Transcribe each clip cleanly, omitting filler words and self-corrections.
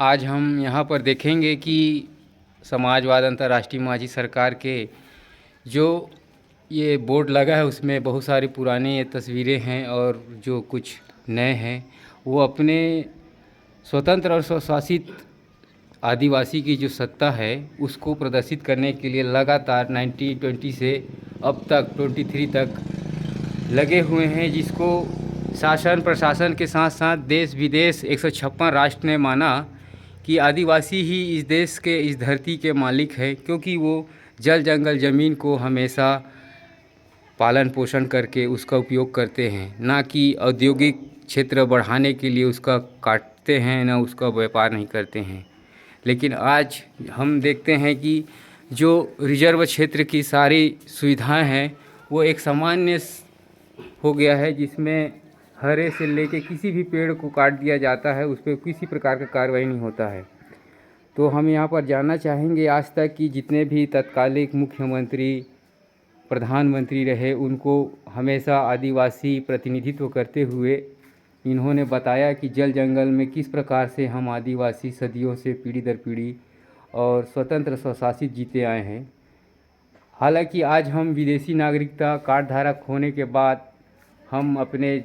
आज हम यहाँ पर देखेंगे कि समाजवाद अंतर्राष्ट्रीय माझी सरकार के जो ये बोर्ड लगा है उसमें बहुत सारी पुरानी ये तस्वीरें हैं और जो कुछ नए हैं वो अपने स्वतंत्र और स्वशासित आदिवासी की जो सत्ता है उसको प्रदर्शित करने के लिए लगातार 1920 से अब तक 23 तक लगे हुए हैं, जिसको शासन प्रशासन के साथ साथ देश विदेश 156 राष्ट्र ने माना कि आदिवासी ही इस देश के इस धरती के मालिक है, क्योंकि वो जल जंगल ज़मीन को हमेशा पालन पोषण करके उसका उपयोग करते हैं, ना कि औद्योगिक क्षेत्र बढ़ाने के लिए उसका काटते हैं, ना उसका व्यापार नहीं करते हैं। लेकिन आज हम देखते हैं कि जो रिजर्व क्षेत्र की सारी सुविधाएं हैं वो एक सामान्य हो गया है, जिसमें हरे से लेके किसी भी पेड़ को काट दिया जाता है, उस पर किसी प्रकार का कार्रवाई नहीं होता है। तो हम यहाँ पर जानना चाहेंगे आज तक कि जितने भी तत्कालिक मुख्यमंत्री प्रधानमंत्री रहे उनको हमेशा आदिवासी प्रतिनिधित्व करते हुए इन्होंने बताया कि जल जंगल में किस प्रकार से हम आदिवासी सदियों से पीढ़ी दर पीढ़ी और स्वतंत्र स्वशासित जीते आए हैं। हालांकि आज हम विदेशी नागरिकता कार्ड धारक होने के बाद हम अपने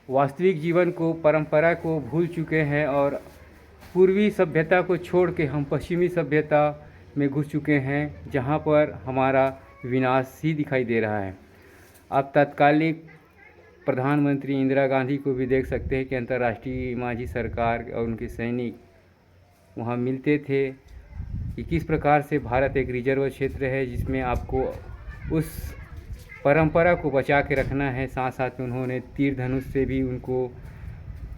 वास्तविक जीवन को परंपरा को भूल चुके हैं और पूर्वी सभ्यता को छोड़ के हम पश्चिमी सभ्यता में घुस चुके हैं, जहां पर हमारा विनाश ही दिखाई दे रहा है। आप तत्कालिक प्रधानमंत्री इंदिरा गांधी को भी देख सकते हैं कि अंतर्राष्ट्रीय माझी सरकार और उनके सैनिक वहां मिलते थे कि किस प्रकार से भारत एक रिजर्व क्षेत्र है जिसमें आपको उस परंपरा को बचा के रखना है। साथ साथ में उन्होंने तीर धनुष से भी उनको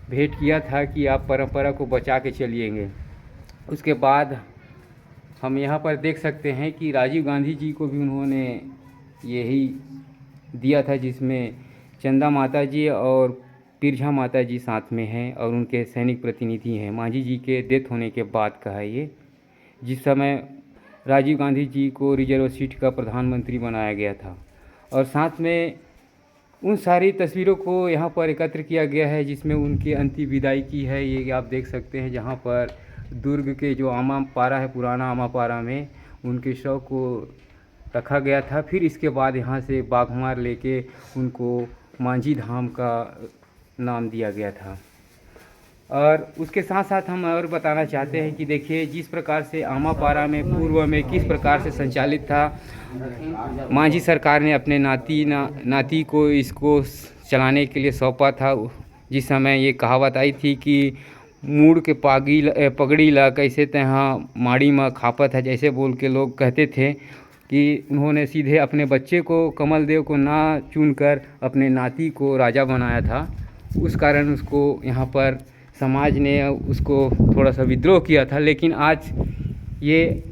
भेंट किया था कि आप परंपरा को बचा के चलिएंगे। उसके बाद हम यहाँ पर देख सकते हैं कि राजीव गांधी जी को भी उन्होंने यही दिया था, जिसमें चंदा माता जी और पिरझा माता जी साथ में हैं और उनके सैनिक प्रतिनिधि हैं। माझी जी के डेथ होने के बाद का है ये, जिस समय राजीव गांधी जी को रिजर्व सीट का प्रधानमंत्री बनाया गया था। और साथ में उन सारी तस्वीरों को यहाँ पर एकत्र किया गया है जिसमें उनकी अंतिम विदाई की है। ये आप देख सकते हैं, जहाँ पर दुर्ग के जो आमा पारा है, पुराना आमा पारा में उनके शव को रखा गया था। फिर इसके बाद यहाँ से बाघमार लेके उनको मांझी धाम का नाम दिया गया था। और उसके साथ साथ हम और बताना चाहते हैं कि देखिए जिस प्रकार से आमापारा में पूर्व में किस प्रकार से संचालित था, माझी सरकार ने अपने नाती को इसको चलाने के लिए सौंपा था। जिस समय ये कहावत आई थी कि मूड़ के पगड़ी ला कैसे तहाँ माड़ी में खापत है, जैसे बोल के लोग कहते थे कि उन्होंने सीधे अपने बच्चे को कमल देव को ना चुनकर अपने नाती को राजा बनाया था। उस कारण उसको यहाँ पर समाज ने उसको थोड़ा सा विद्रोह किया था। लेकिन आज ये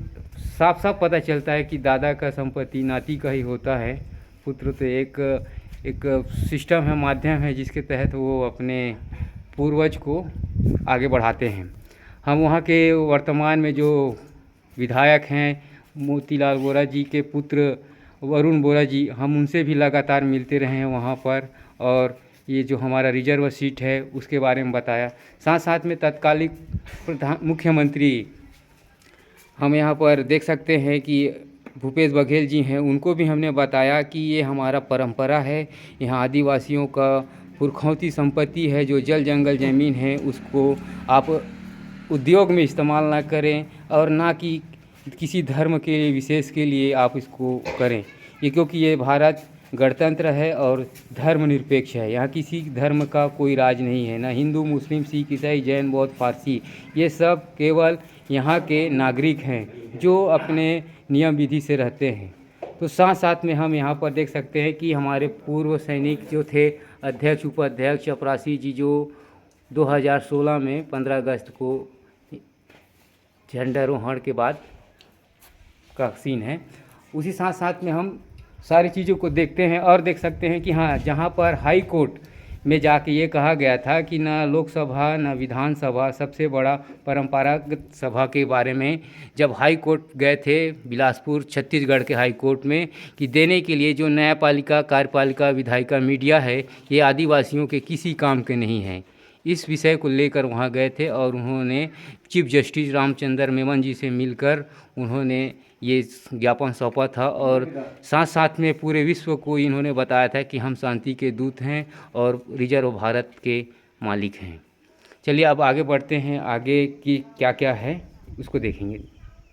साफ साफ पता चलता है कि दादा का संपत्ति नाती का ही होता है। पुत्र तो एक सिस्टम है, माध्यम है जिसके तहत वो अपने पूर्वज को आगे बढ़ाते हैं। हम वहाँ के वर्तमान में जो विधायक हैं मोतीलाल वोरा जी के पुत्र वरुण वोरा जी, हम उनसे भी लगातार मिलते रहे हैं वहाँ पर, और ये जो हमारा रिजर्व सीट है उसके बारे में बताया। साथ साथ में तत्कालिक मुख्यमंत्री हम यहाँ पर देख सकते हैं कि भूपेश बघेल जी हैं, उनको भी हमने बताया कि ये हमारा परंपरा है, यहाँ आदिवासियों का पुरखौती संपत्ति है, जो जल जंगल ज़मीन है उसको आप उद्योग में इस्तेमाल ना करें और ना कि किसी धर्म के लिए विशेष के लिए आप इसको करें। ये क्योंकि ये भारत गणतंत्र है और धर्मनिरपेक्ष है, यहाँ किसी धर्म का कोई राज नहीं है, ना हिंदू मुस्लिम सिख ईसाई जैन बौद्ध फारसी, ये सब केवल यहाँ के नागरिक हैं जो अपने नियम विधि से रहते हैं। तो साथ साथ में हम यहाँ पर देख सकते हैं कि हमारे पूर्व सैनिक जो थे अध्यक्ष उपाध्यक्ष चपरासी जी, जो 2016 में 15 अगस्त को झंडारोहण के बाद का सीन है। उसी साथ साथ में हम सारी चीज़ों को देखते हैं और देख सकते हैं कि हाँ, जहाँ पर हाई कोर्ट में जाके ये कहा गया था कि ना लोकसभा ना विधानसभा, सबसे बड़ा परंपरागत सभा के बारे में जब हाई कोर्ट गए थे बिलासपुर छत्तीसगढ़ के हाई कोर्ट में कि देने के लिए जो न्यायपालिका कार्यपालिका विधायिका मीडिया है ये आदिवासियों के किसी काम के नहीं है, इस विषय को लेकर वहाँ गए थे और उन्होंने चीफ जस्टिस रामचंद्र मेनन जी से मिलकर उन्होंने ये ज्ञापन सौंपा था और साथ साथ में पूरे विश्व को इन्होंने बताया था कि हम शांति के दूत हैं और रिजर्व भारत के मालिक हैं। चलिए अब आगे बढ़ते हैं, आगे की क्या क्या है उसको देखेंगे।